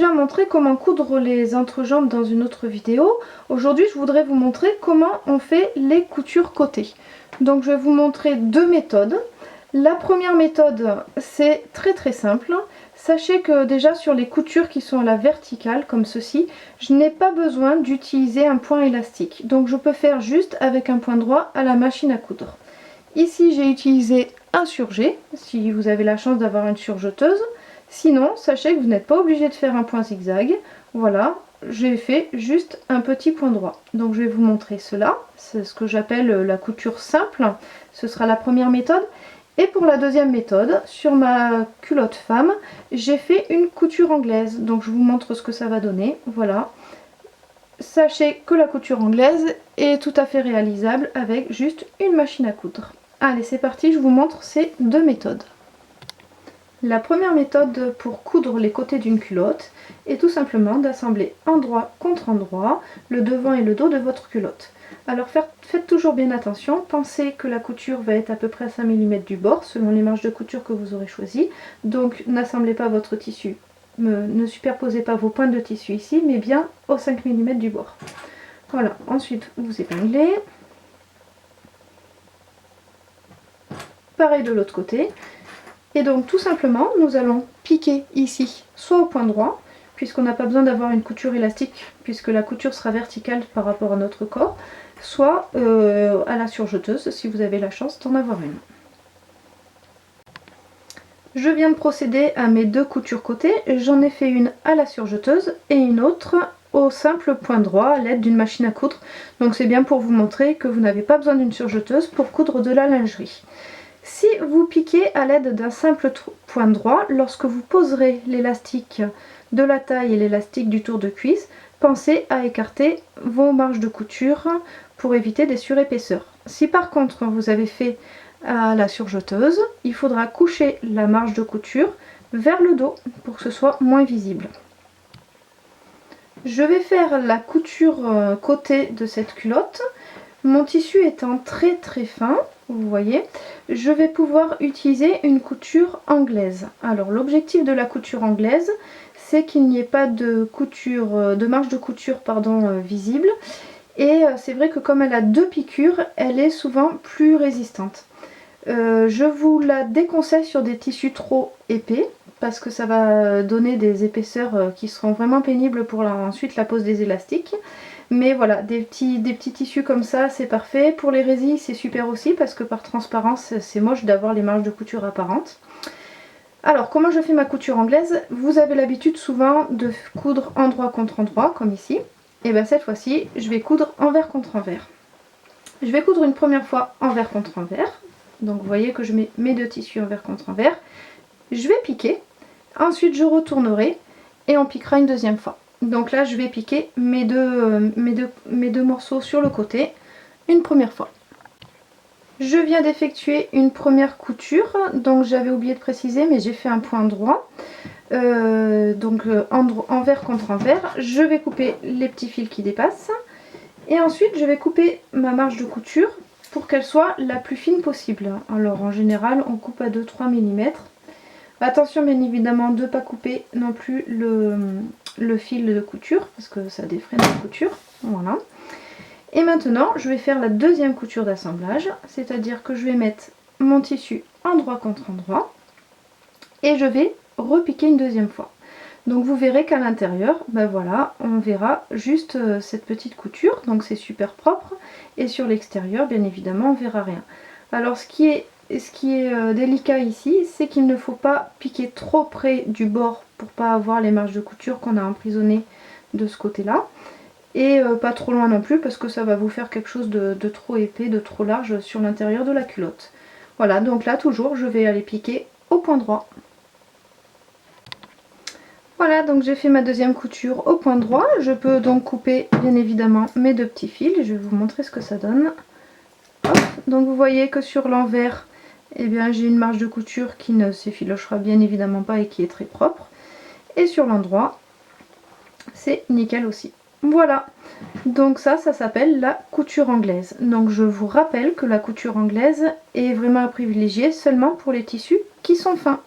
déjà montré comment coudre les entrejambes dans une autre vidéo. Aujourd'hui, je voudrais vous montrer comment on fait les coutures côté. Donc je vais vous montrer deux méthodes. La première méthode, c'est très simple. Sachez que déjà sur les coutures qui sont à la verticale, comme ceci, je n'ai pas besoin d'utiliser un point élastique. Donc je peux faire juste avec un point droit à la machine à coudre. Ici, j'ai utilisé un surjet, si vous avez la chance d'avoir une surjeteuse. Sinon, sachez que vous n'êtes pas obligé de faire un point zigzag. Voilà, j'ai fait juste un petit point droit. Donc je vais vous montrer cela. C'est ce que j'appelle la couture simple. Ce sera la première méthode. Et pour la deuxième méthode, sur ma culotte femme, j'ai fait une couture anglaise. Donc je vous montre ce que ça va donner. Voilà. Sachez que la couture anglaise est tout à fait réalisable avec juste une machine à coudre. Allez, c'est parti, je vous montre ces deux méthodes. La première méthode pour coudre les côtés d'une culotte est tout simplement d'assembler endroit contre endroit le devant et le dos de votre culotte. Alors faites toujours bien attention, pensez que la couture va être à peu près à 5 mm du bord selon les marges de couture que vous aurez choisies. Donc n'assemblez pas votre tissu, ne superposez pas vos pointes de tissu ici, mais bien aux 5 mm du bord. Voilà, ensuite vous épinglez. Pareil de l'autre côté. Et donc tout simplement, nous allons piquer ici, soit au point droit, puisqu'on n'a pas besoin d'avoir une couture élastique, puisque la couture sera verticale par rapport à notre corps, soit à la surjeteuse, si vous avez la chance d'en avoir une. Je viens de procéder à mes deux coutures côté, j'en ai fait une à la surjeteuse et une autre au simple point droit à l'aide d'une machine à coudre. Donc c'est bien pour vous montrer que vous n'avez pas besoin d'une surjeteuse pour coudre de la lingerie. Si vous piquez à l'aide d'un simple point droit, lorsque vous poserez l'élastique de la taille et l'élastique du tour de cuisse, pensez à écarter vos marges de couture pour éviter des surépaisseurs. Si par contre vous avez fait à la surjeteuse, il faudra coucher la marge de couture vers le dos pour que ce soit moins visible. Je vais faire la couture côté de cette culotte. Mon tissu étant très fin, vous voyez, je vais pouvoir utiliser une couture anglaise. Alors l'objectif de la couture anglaise, c'est qu'il n'y ait pas de couture, de marge de couture visible. Et c'est vrai que comme elle a deux piqûres, elle est souvent plus résistante. Je vous la déconseille sur des tissus trop épais, parce que ça va donner des épaisseurs qui seront vraiment pénibles pour ensuite la pose des élastiques. Mais voilà, des petits tissus comme ça, c'est parfait. Pour les résilles, c'est super aussi parce que par transparence, c'est moche d'avoir les marges de couture apparentes. Alors, comment je fais ma couture anglaise? Vous avez l'habitude souvent de coudre endroit contre endroit, comme ici. Et bien cette fois-ci, je vais coudre envers contre envers. Je vais coudre une première fois envers contre envers. Donc vous voyez que je mets mes deux tissus envers contre envers. Je vais piquer. Ensuite, je retournerai et on piquera une deuxième fois. Donc là je vais piquer mes deux morceaux sur le côté une première fois. Je viens d'effectuer une première couture, donc j'avais oublié de préciser mais j'ai fait un point droit. Envers contre envers, je vais couper les petits fils qui dépassent. Et ensuite je vais couper ma marge de couture pour qu'elle soit la plus fine possible. Alors en général on coupe à 2-3 mm. Attention bien évidemment de ne pas couper non plus le fil de couture parce que ça défraie la couture. Voilà. Et maintenant je vais faire la deuxième couture d'assemblage, c'est-à-dire que je vais mettre mon tissu endroit contre endroit et je vais repiquer une deuxième fois. Donc vous verrez qu'à l'intérieur, ben voilà, on verra juste cette petite couture, donc c'est super propre. Et sur l'extérieur, bien évidemment, on verra rien. Alors ce qui est délicat ici, c'est qu'il ne faut pas piquer trop près du bord pour pas avoir les marges de couture qu'on a emprisonnées de ce côté-là. Et pas trop loin non plus parce que ça va vous faire quelque chose de trop épais, de trop large sur l'intérieur de la culotte. Voilà, donc là toujours je vais aller piquer au point droit. Voilà, donc j'ai fait ma deuxième couture au point droit. Je peux donc couper bien évidemment mes deux petits fils. Je vais vous montrer ce que ça donne. Hop. Donc vous voyez que sur l'envers, eh bien j'ai une marge de couture qui ne s'effilochera bien évidemment pas et qui est très propre. Et sur l'endroit, c'est nickel aussi. Voilà, donc ça s'appelle la couture anglaise. Donc je vous rappelle que la couture anglaise est vraiment à privilégier seulement pour les tissus qui sont fins.